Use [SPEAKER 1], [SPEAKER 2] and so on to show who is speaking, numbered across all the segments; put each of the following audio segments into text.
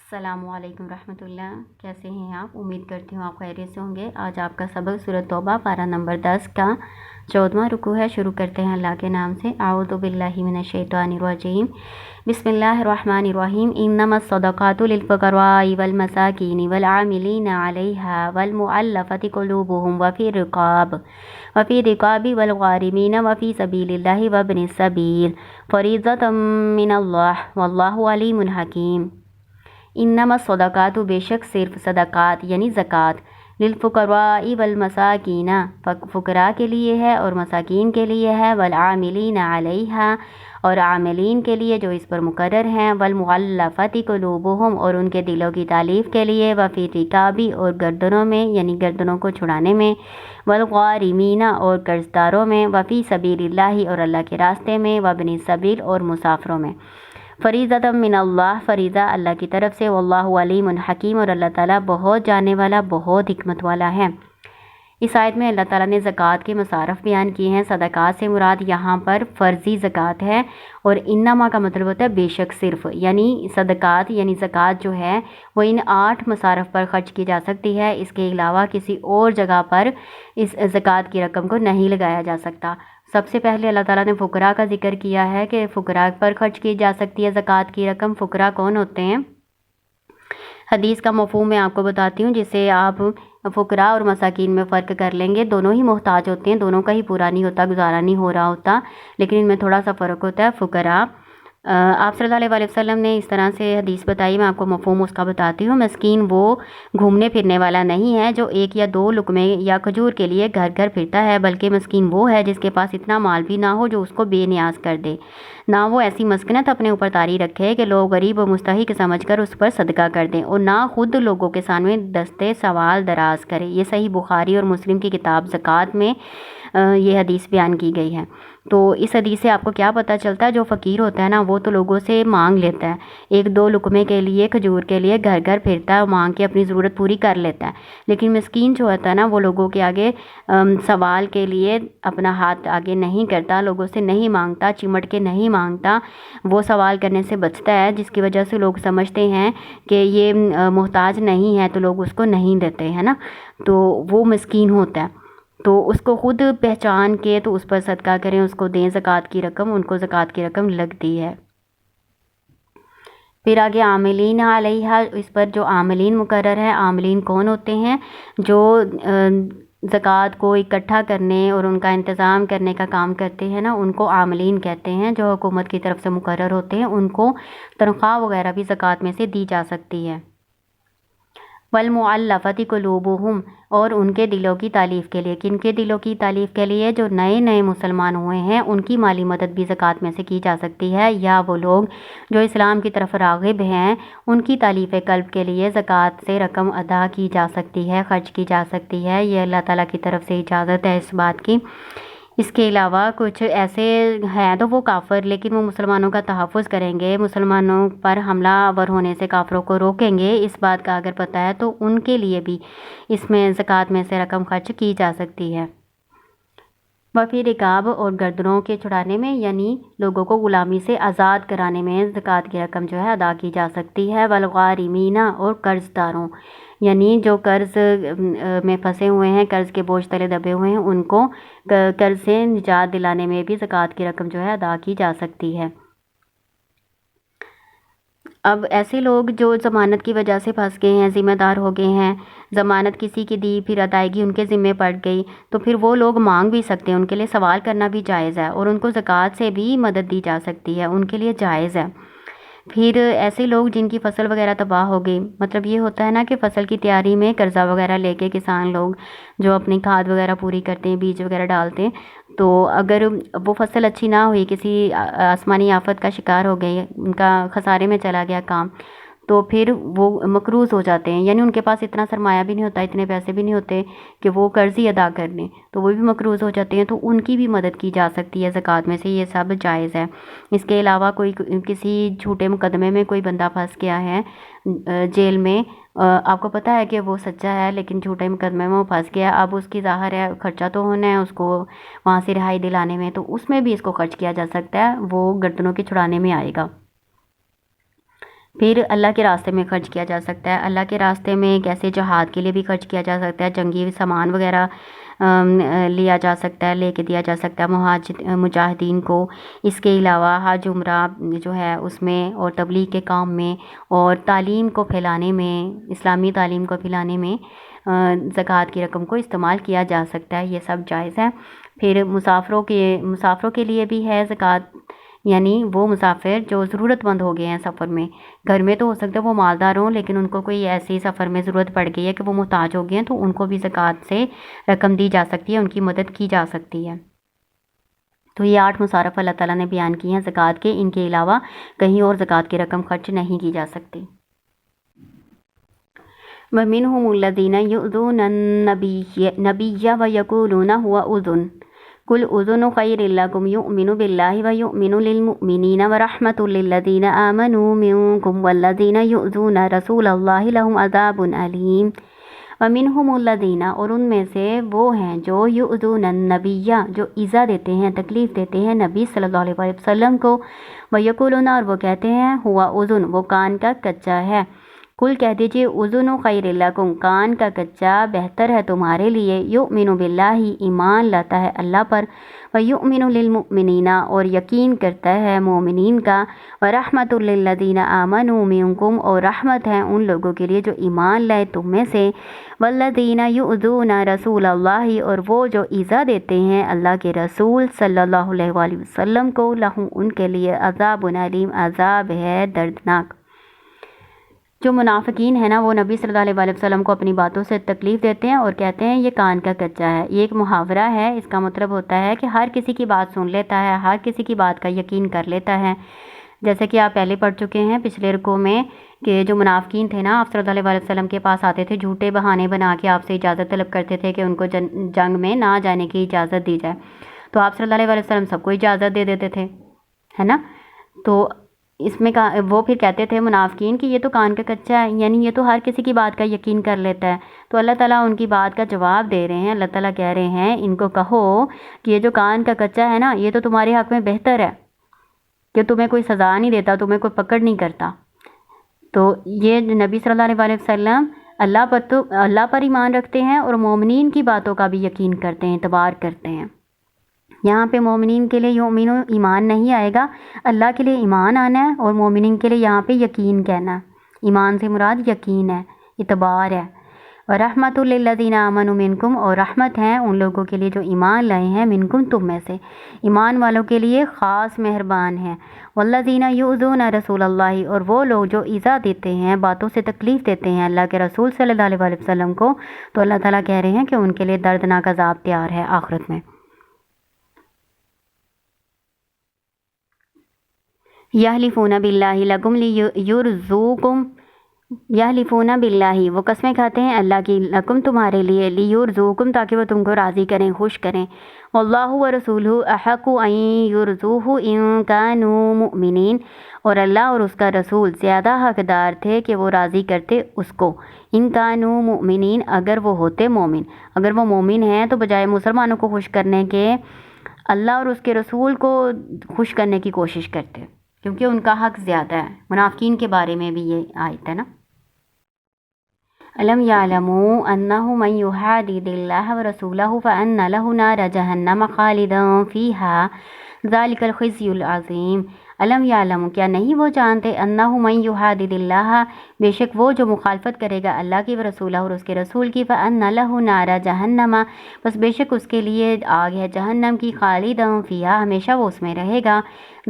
[SPEAKER 1] السلام علیکم رحمۃ اللہ، کیسے ہیں آپ؟ امید کرتی ہوں آپ خیریت سے ہوں گے۔ آج آپ کا سبق سورۃ توبہ پارہ نمبر 10 کا 14واں رکوع ہے۔ شروع کرتے ہیں اللہ کے نام سے۔ اعوذ باللہ من الشیطان الرجیم، بسم اللہ الرحمن الرحیم۔ انما الصدقات للفقراء والمساکین والعاملین علیہا والمؤلفۃ قلوبهم وفی الرقاب والغارمین وفی سبیل اللہ وابن السبیل فریضۃ من اللہ واللہ علیم حکیم۔ انما الصدقات، بے شک صرف صدقات یعنی زکوٰۃ، للفقراء والمساکین، فقراء کے لیے ہے اور مساکین کے لیے ہے، والعاملین علیہا، اور عاملین کے لیے جو اس پر مقرر ہیں، والمؤلفۃ قلوبهم، اور ان کے دلوں کی تالیف کے لیے، وفی الرقاب، اور گردنوں میں یعنی گردنوں کو چھڑانے میں، والغارمین، اور قرض داروں میں، وفی سبیل اللہ، اور اللہ کے راستے میں، وابن السبیل، اور مسافروں میں۔ فریضۃ من اللہ، فریضہ اللہ کی طرف سے، واللہ علیم حکیم، اور اللہ تعالیٰ بہت جاننے والا، بہت حکمت والا ہے۔ اس آیت میں اللہ تعالیٰ نے زکوٰۃ کے مصارف بیان کیے ہیں۔ صدقات سے مراد یہاں پر فرضی زکوٰۃ ہے، اور انما کا مطلب ہوتا ہے بے شک صرف، یعنی صدقات یعنی زکوٰۃ جو ہے وہ ان 8 مصارف پر خرچ کی جا سکتی ہے، اس کے علاوہ کسی اور جگہ پر اس زکوٰۃ کی رقم کو نہیں لگایا جا سکتا۔ سب سے پہلے اللہ تعالیٰ نے فقراء کا ذکر کیا ہے کہ فقراء پر خرچ کی جا سکتی ہے زکوٰۃ کی رقم۔ فقراء کون ہوتے ہیں؟ حدیث کا مفہوم میں آپ کو بتاتی ہوں، جسے آپ فقراء اور مساکین میں فرق کر لیں گے۔ دونوں ہی محتاج ہوتے ہیں، دونوں کا ہی پورا نہیں ہوتا، گزارا نہیں ہو رہا ہوتا، لیکن ان میں تھوڑا سا فرق ہوتا ہے۔ فقراء، آپ صلی اللہ علیہ وسلم نے اس طرح سے حدیث بتائی، میں آپ کو مفہوم اس کا بتاتی ہوں۔ مسکین وہ گھومنے پھرنے والا نہیں ہے جو 1 یا 2 لقمے یا کھجور کے لیے گھر گھر پھرتا ہے، بلکہ مسکین وہ ہے جس کے پاس اتنا مال بھی نہ ہو جو اس کو بے نیاز کر دے، نہ وہ ایسی مسکنت اپنے اوپر طاری رکھے کہ لوگ غریب و مستحق سمجھ کر اس پر صدقہ کر دیں، اور نہ خود لوگوں کے سامنے دستے سوال دراز کرے۔ یہ صحیح بخاری اور مسلم کی کتاب زکوٰۃ میں یہ حدیث بیان کی گئی ہے۔ تو اس حدیث سے آپ کو کیا پتہ چلتا ہے؟ جو فقیر ہوتا ہے نا، وہ تو لوگوں سے مانگ لیتا ہے، 1-2 لقمے کے لیے، کھجور کے لیے گھر گھر پھرتا ہے اور مانگ کے اپنی ضرورت پوری کر لیتا ہے۔ لیکن مسکین جو ہوتا ہے نا، وہ لوگوں کے آگے سوال کے لیے اپنا ہاتھ آگے نہیں کرتا، لوگوں سے نہیں مانگتا، چمٹ کے نہیں مانگتا، وہ سوال کرنے سے بچتا ہے، جس کی وجہ سے لوگ سمجھتے ہیں کہ یہ محتاج نہیں ہے تو لوگ اس کو نہیں دیتے ہیں نا، تو وہ مسکین ہوتا ہے۔ تو اس کو خود پہچان کے تو اس پر صدقہ کریں، اس کو دیں زکوٰۃ کی رقم، ان کو زکوٰۃ کی رقم لگتی ہے۔ پھر آگے عاملین علیہا، اس پر جو عاملین مقرر ہے، عاملین کون ہوتے ہیں؟ جو زکوٰۃ کو اکٹھا کرنے اور ان کا انتظام کرنے کا کام کرتے ہیں نا، ان کو عاملین کہتے ہیں۔ جو حکومت کی طرف سے مقرر ہوتے ہیں، ان کو تنخواہ وغیرہ بھی زکوٰۃ میں سے دی جا سکتی ہے۔ والمؤلفۃ قلوبهم، اور ان کے دلوں کی تالیف کے لیے۔ کن کے دلوں کی تالیف کے لیے؟ جو نئے نئے مسلمان ہوئے ہیں، ان کی مالی مدد بھی زکوٰۃ میں سے کی جا سکتی ہے، یا وہ لوگ جو اسلام کی طرف راغب ہیں، ان کی تالیف قلب کے لیے زکوٰۃ سے رقم ادا کی جا سکتی ہے، خرچ کی جا سکتی ہے۔ یہ اللہ تعالیٰ کی طرف سے اجازت ہے اس بات کی۔ اس کے علاوہ کچھ ایسے ہیں تو وہ کافر، لیکن وہ مسلمانوں کا تحفظ کریں گے، مسلمانوں پر حملہ آور ہونے سے کافروں کو روکیں گے، اس بات کا اگر پتہ ہے تو ان کے لیے بھی اس میں زکوٰۃ میں سے رقم خرچ کی جا سکتی ہے۔ وفی رقاب، اور گردنوں کے چھڑانے میں یعنی لوگوں کو غلامی سے آزاد کرانے میں زکوٰۃ کی رقم جو ہے ادا کی جا سکتی ہے۔ والغارمین، اور قرض داروں، یعنی جو قرض میں پھنسے ہوئے ہیں، قرض کے بوجھ تلے دبے ہوئے ہیں، ان کو قرض سے نجات دلانے میں بھی زکوٰۃ کی رقم جو ہے ادا کی جا سکتی ہے۔ اب ایسے لوگ جو ضمانت کی وجہ سے پھنس گئے ہیں، ذمہ دار ہو گئے ہیں، ضمانت کسی کی دی، پھر ادائیگی ان کے ذمے پڑ گئی، تو پھر وہ لوگ مانگ بھی سکتے ہیں، ان کے لیے سوال کرنا بھی جائز ہے، اور ان کو زکوٰۃ سے بھی مدد دی جا سکتی ہے، ان کے لیے جائز ہے۔ پھر ایسے لوگ جن کی فصل وغیرہ تباہ ہو گئی، مطلب یہ ہوتا ہے نا کہ فصل کی تیاری میں قرضہ وغیرہ لے کے کسان لوگ جو اپنی کھاد وغیرہ پوری کرتے ہیں، بیج وغیرہ ڈالتے ہیں، تو اگر وہ فصل اچھی نہ ہوئی، کسی آسمانی آفت کا شکار ہو گئی، ان کا خسارے میں چلا گیا کام، تو پھر وہ مقروض ہو جاتے ہیں، یعنی ان کے پاس اتنا سرمایہ بھی نہیں ہوتا، اتنے پیسے بھی نہیں ہوتے کہ وہ قرض ہی ادا کر لیں، تو وہ بھی مقروض ہو جاتے ہیں، تو ان کی بھی مدد کی جا سکتی ہے زکوٰۃ میں سے، یہ سب جائز ہے۔ اس کے علاوہ کوئی کسی جھوٹے مقدمے میں کوئی بندہ پھنس گیا ہے جیل میں، آپ کو پتہ ہے کہ وہ سچا ہے، لیکن جھوٹے مقدمے میں وہ پھنس گیا، اب اس کی ظاہر ہے خرچہ تو ہونا ہے اس کو وہاں سے رہائی دلانے میں، تو اس میں بھی اس کو خرچ کیا جا سکتا ہے، وہ گردنوں کے چھڑانے میں آئے گا۔ پھر اللہ کے راستے میں خرچ کیا جا سکتا ہے. اللہ کے راستے میں کیسے جہاد کے لیے بھی خرچ کیا جا سکتا ہے, جنگی سامان وغیرہ لیا جا سکتا ہے, لے کے دیا جا سکتا ہے مجاہدین کو. اس کے علاوہ حج عمرہ جو ہے اس میں, اور تبلیغ کے کام میں, اور تعلیم کو پھیلانے میں, اسلامی تعلیم کو پھیلانے میں زکوٰۃ کی رقم کو استعمال کیا جا سکتا ہے. یہ سب جائز ہے. پھر مسافروں کے لیے بھی ہے زکوٰۃ, یعنی وہ مسافر جو ضرورت مند ہو گئے ہیں سفر میں. گھر میں تو ہو سکتا ہے وہ مالدار ہوں, لیکن ان کو کوئی ایسی سفر میں ضرورت پڑ گئی ہے کہ وہ محتاج ہو گئے ہیں, تو ان کو بھی زکوٰۃ سے رقم دی جا سکتی ہے, ان کی مدد کی جا سکتی ہے. تو یہ 8 مصارف اللہ تعالیٰ نے بیان کی ہیں زکوٰۃ کے. ان کے علاوہ کہیں اور زکوٰۃ کی رقم خرچ نہیں کی جا سکتی. وَمِنْهُمُ الَّذِينَ يُؤْذُونَ النَّبِيَّ وَيَقُولُونَ هُوَ أُذُنٌ قُلْ أُذُنُ خَيْرٍ لَكُمْ يُؤْمِنُ بِاللَّهِ وَيُؤْمِنُ لِلْمُؤْمِنِينَ وَرَحْمَةٌ لِلَّذِينَ آمَنُوا مِنكُمْ وَالَّذِينَ يُؤْذُونَ رَسُولَ اللَّهِ لَهُمْ عَذَابٌ أَلِيمٌ. وَمِنْهُمُ الَّذِينَ, اور ان میں سے وہ ہیں جو يُؤْذُونَ النَّبِيَّ, جو ایذا دیتے ہیں, تکلیف دیتے ہیں نبی صلی اللہ علیہ وسلم کو. وَيَقُولُونَ, اور وہ کہتے ہیں, ہوا اذن, وہ کان کا کچا ہے. کل کہہ دیجئے اذن خیر لکم, کان کا کچا بہتر ہے تمہارے لیے. یؤمن باللہ, ایمان لاتا ہے اللہ پر. ویؤمن للمؤمنین, اور یقین کرتا ہے مومنین کا. ورحمۃ للذین آمنوا منکم, اور رحمت ہے ان لوگوں کے لیے جو ایمان لائے تم میں سے. والذین یؤذون رسول اللہ, اور وہ جو ایذا دیتے ہیں اللہ کے رسول صلی اللہ علیہ وآلہ وسلم کو. لہم, ان کے لیے عذاب علیم, عذاب ہے دردناک. جو منافقین ہیں نا, وہ نبی صلی اللہ علیہ وآلہ وسلم کو اپنی باتوں سے تکلیف دیتے ہیں اور کہتے ہیں یہ کان کا کچا ہے. یہ ایک محاورہ ہے. اس کا مطلب ہوتا ہے کہ ہر کسی کی بات سن لیتا ہے, ہر کسی کی بات کا یقین کر لیتا ہے. جیسے کہ آپ پہلے پڑھ چکے ہیں پچھلے رکوع میں کہ جو منافقین تھے نا, آپ صلی اللہ علیہ وسلم کے پاس آتے تھے, جھوٹے بہانے بنا کے آپ سے اجازت طلب کرتے تھے کہ ان کو جنگ میں نہ جانے کی اجازت دی جائے. تو آپ صلی اللہ علیہ وسلم سب کو اجازت دے دیتے تھے, ہے نا. تو اس میں وہ پھر کہتے تھے منافقین کہ یہ تو کان کا کچا ہے, یعنی یہ تو ہر کسی کی بات کا یقین کر لیتا ہے. تو اللہ تعالیٰ ان کی بات کا جواب دے رہے ہیں. اللہ تعالیٰ کہہ رہے ہیں ان کو کہو کہ یہ جو کان کا کچا ہے نا, یہ تو تمہارے حق میں بہتر ہے, کہ تمہیں کوئی سزا نہیں دیتا, تمہیں کوئی پکڑ نہیں کرتا. تو یہ نبی صلی اللہ علیہ وسلم اللہ پر ایمان رکھتے ہیں اور مومنین کی باتوں کا بھی یقین کرتے ہیں, اعتبار کرتے ہیں. یہاں پہ مومنین کے لیے یؤمنو ایمان نہیں آئے گا, اللہ کے لیے ایمان آنا ہے, اور مومنین کے لیے یہاں پہ یقین کہنا ہے. ایمان سے مراد یقین ہے, اعتبار ہے. وَرَحْمَةٌ لِلَّذِينَ آمَنُوا مِنْكُمْ, اور رحمت ہے ان لوگوں کے لیے جو ایمان لائے ہیں, منکم, تم میں سے, ایمان والوں کے لیے خاص مہربان ہے. وَالَّذِينَ يُؤْذُونَ رَسُولَ اللَّهِ, اور وہ لوگ جو ایذا دیتے ہیں, باتوں سے تکلیف دیتے ہیں اللہ کے رسول صلی اللہ علیہ وسلم کو, تو اللہ تعالیٰ کہہ رہے ہیں کہ ان کے لیے دردناک عذاب تیار ہے آخرت میں. یحلفون باللہ لکم لیرزوکم, یحلفون باللہ, وہ قسمیں کھاتے ہیں اللہ کی, لکم, تمہارے لیے, لیرزوکم, تاکہ وہ تم کو راضی کریں, خوش کریں. واللہ ورسولہ احق ان یرزوہ ان کانوا مؤمنین, اور اللہ اور اس کا رسول زیادہ حقدار تھے کہ وہ راضی کرتے اس کو, ان کانوا مؤمنین, اگر وہ ہوتے مومن. اگر وہ مومن ہیں تو بجائے مسلمانوں کو خوش کرنے کے اللہ اور اس کے رسول کو خوش کرنے کی کوشش کرتے, کیونکہ ان کا حق زیادہ ہے. منافقین کے بارے میں بھی یہ آیت ہے نا. الم یعلموا انہ من یحادد اللہ ورسولہ فان لہ نار جہنم خالدا فیہا ذلک الخزی العظیم. الم یعلموا, کیا نہیں وہ جانتے, انہ من یحادد اللہ, بے شک وہ جو مخالفت کرے گا اللہ کی ورسولہ اور اس کے رسول کی, فان لہ نار جہنم, بس بے شک اس کے لیے آگ ہے جہنم کی, خالدا فیہا, ہمیشہ وہ اس میں رہے گا.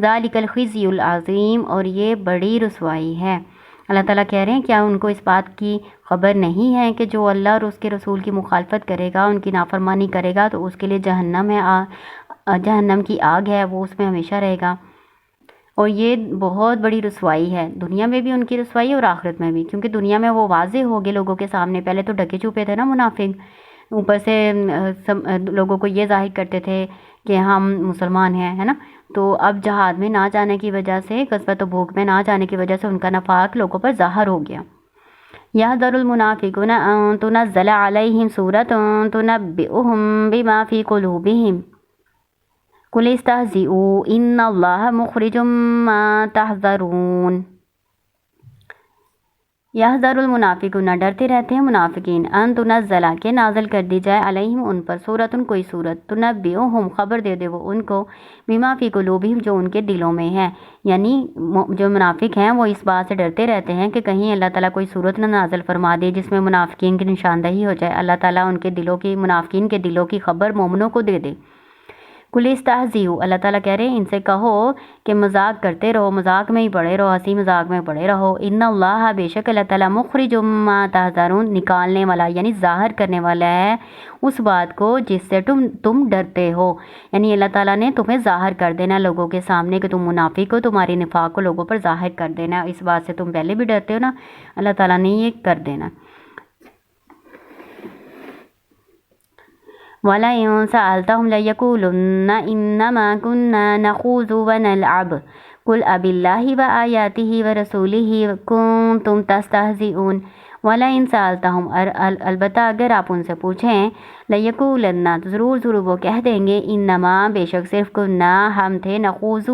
[SPEAKER 1] ذالک الخزی العظیم, اور یہ بڑی رسوائی ہے. اللہ تعالیٰ کہہ رہے ہیں کیا ان کو اس بات کی خبر نہیں ہے کہ جو اللہ اور اس کے رسول کی مخالفت کرے گا, ان کی نافرمانی کرے گا, تو اس کے لیے جہنم ہے, جہنم کی آگ ہے, وہ اس میں ہمیشہ رہے گا. اور یہ بہت بڑی رسوائی ہے, دنیا میں بھی ان کی رسوائی اور آخرت میں بھی, کیونکہ دنیا میں وہ واضح ہو گئے لوگوں کے سامنے. پہلے تو ڈھکے چھپے تھے نا منافق, اوپر سے لوگوں کو یہ ظاہر کرتے تھے کہ ہم مسلمان ہیں, ہے نا. تو اب جہاد میں نہ جانے کی وجہ سے, غزوہ تبوک میں نہ جانے کی وجہ سے ان کا نفاق لوگوں پر ظاہر ہو گیا. یحذر المنافقون ان تنزل علیہم سورۃ تنبئہم بما فی قلوبہم قل استہزئوا ان اللہ مخرج ما تحذرون. یحذر المنافقون ڈرتے رہتے ہیں منافقین ان تنزل کہ نازل کر دی جائے علیہم ان پر سورۃ کوئی سورت تنبئہم خبر دے دے وہ ان کو بما فی قلوبہم جو ان کے دلوں میں ہے، یعنی جو منافق ہیں وہ اس بات سے ڈرتے رہتے ہیں کہ کہیں اللہ تعالیٰ کوئی سورت نہ نازل فرما دے جس میں منافقین کی نشاندہی ہو جائے، اللہ تعالیٰ ان کے دلوں کی منافقین کے دلوں کی خبر مومنوں کو دے دے۔ قل استہزئوا اللہ تعالیٰ کہہ رہے ہیں ان سے کہو کہ مذاق کرتے رہو، مذاق میں ہی پڑے رہو، ہنسی مذاق میں پڑے رہو، ان اللہ بے شک اللہ تعالیٰ مخرج ما تحذرون نکالنے والا یعنی ظاہر کرنے والا ہے اس بات کو جس سے تم ڈرتے ہو، یعنی اللہ تعالیٰ نے تمہیں ظاہر کر دینا لوگوں کے سامنے کہ تم منافق ہو، تمہاری نفاق کو لوگوں پر ظاہر کر دینا، اس بات سے تم پہلے بھی ڈرتے ہو نا، اللہ تعالیٰ نے یہ کر دینا۔ وَلَئِن سَأَلْتَهُمْ لَيَقُولُنَّ إِنَّمَا كُنَّا نَخُوضُ وَنَلْعَبُ قُلْ أَبِاللَّهِ وَآيَاتِهِ وَرَسُولِهِ كُنتُمْ تَسْتَهْزِئُونَ وَلَئِن سَأَلْتَهُمْ البتہ اگر آپ ان سے پوچھیں لَيَقُولَنَّ ضرور وہ کہہ دیں گے انما بے شک صرف کننا ہم تھے نخوض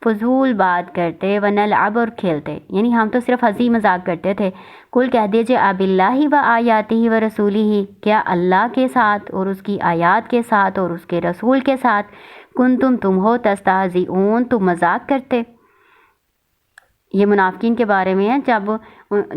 [SPEAKER 1] فضول بات کرتے ونلعب اور کھیلتے، یعنی ہم تو صرف ہنسی مذاق کرتے تھے۔ کل کہہ دیجئے اب اللہ و آیاتہ و رسولہ کیا اللہ کے ساتھ اور اس کی آیات کے ساتھ اور اس کے رسول کے ساتھ تم ہو تستہزئون تم مذاق کرتے۔ یہ منافقین کے بارے میں ہے،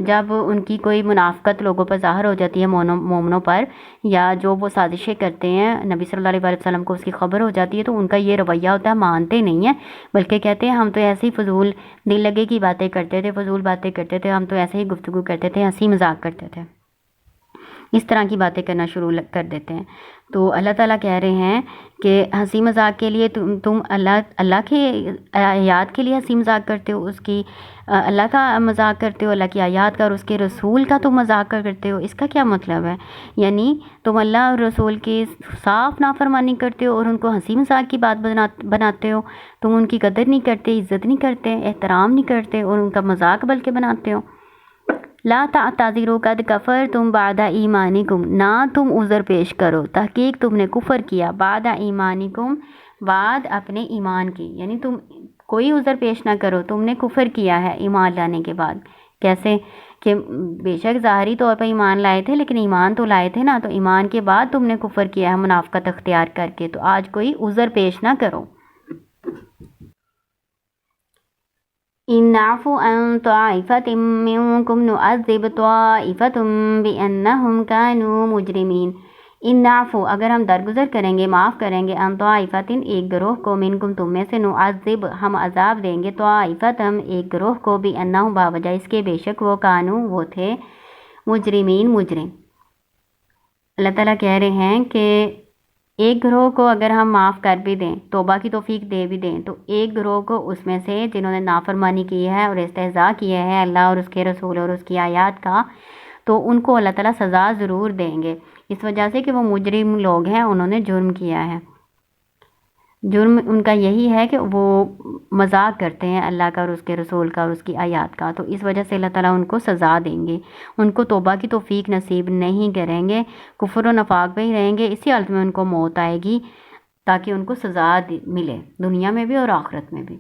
[SPEAKER 1] جب ان کی کوئی منافقت لوگوں پر ظاہر ہو جاتی ہے مومنوں پر، یا جو وہ سازشیں کرتے ہیں نبی صلی اللہ علیہ وسلم کو اس کی خبر ہو جاتی ہے تو ان کا یہ رویہ ہوتا ہے، مانتے نہیں ہیں بلکہ کہتے ہیں ہم تو ایسے ہی فضول دل لگے کی باتیں کرتے تھے، فضول باتیں کرتے تھے، ہم تو ایسے ہی گفتگو کرتے تھے، ہنسی مذاق کرتے تھے، اس طرح کی باتیں کرنا شروع کر دیتے ہیں۔ تو اللہ تعالیٰ کہہ رہے ہیں کہ ہنسی مذاق کے لیے تم اللہ کے آیات کے لیے ہنسی مذاق کرتے ہو، اس کی اللہ کا مذاق کرتے ہو، اللہ کی آیات کا اور اس کے رسول کا تم مذاق کرتے ہو، اس کا کیا مطلب ہے؟ یعنی تم اللہ اور رسول کی صاف نافرمانی کرتے ہو اور ان کو ہنسی مذاق کی بات بناتے ہو، تم ان کی قدر نہیں کرتے، عزت نہیں کرتے، احترام نہیں کرتے اور ان کا مذاق بلکہ بناتے ہو۔ لا تعتذروا قد کفرتم بعد ایمانکم نہ تم عذر پیش کرو، تحقیق تم نے کفر کیا، بعد ایمانکم بعد اپنے ایمان کی، یعنی تم کوئی عذر پیش نہ کرو، تم نے کفر کیا ہے ایمان لانے کے بعد۔ کیسے کہ بے شک ظاہری طور پر ایمان لائے تھے لیکن ایمان تو لائے تھے نا، تو ایمان کے بعد تم نے کفر کیا ہے منافقت اختیار کر کے، تو آج کوئی عذر پیش نہ کرو۔ ان نعفو عن طائفة منكم نعذب طائفة بأنهم كانوا مجرمین۔ ان نعفو اگر ہم درگزر کریں گے، معاف کریں گے، ان طائفة ایک گروہ کو، منکم تم میں سے، نعذب ہم عذاب دیں گے، طائفة ایک گروہ کو، بأنهم باوجہ اس کے بے شک وہ کانو وہ تھے، مجرمین مجرم۔ اللہ تعالیٰ کہہ رہے ہیں کہ ایک گروہ کو اگر ہم معاف کر بھی دیں، توبہ کی توفیق دے بھی دیں، تو ایک گروہ کو اس میں سے جنہوں نے نافرمانی کی ہے اور استہزاء کیا ہے اللہ اور اس کے رسول اور اس کی آیات کا، تو ان کو اللہ تعالیٰ سزا ضرور دیں گے، اس وجہ سے کہ وہ مجرم لوگ ہیں، انہوں نے جرم کیا ہے۔ جرم ان کا یہی ہے کہ وہ مذاق کرتے ہیں اللہ کا اور اس کے رسول کا اور اس کی آیات کا، تو اس وجہ سے اللہ تعالیٰ ان کو سزا دیں گے، ان کو توبہ کی توفیق نصیب نہیں کریں گے، کفر و نفاق پہ ہی رہیں گے، اسی حالت میں ان کو موت آئے گی تاکہ ان کو سزا ملے دنیا میں بھی اور آخرت میں بھی۔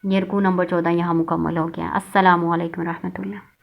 [SPEAKER 1] یہ رکوع نمبر 14 یہاں مکمل ہو گیا۔ السلام علیکم ورحمۃ اللہ۔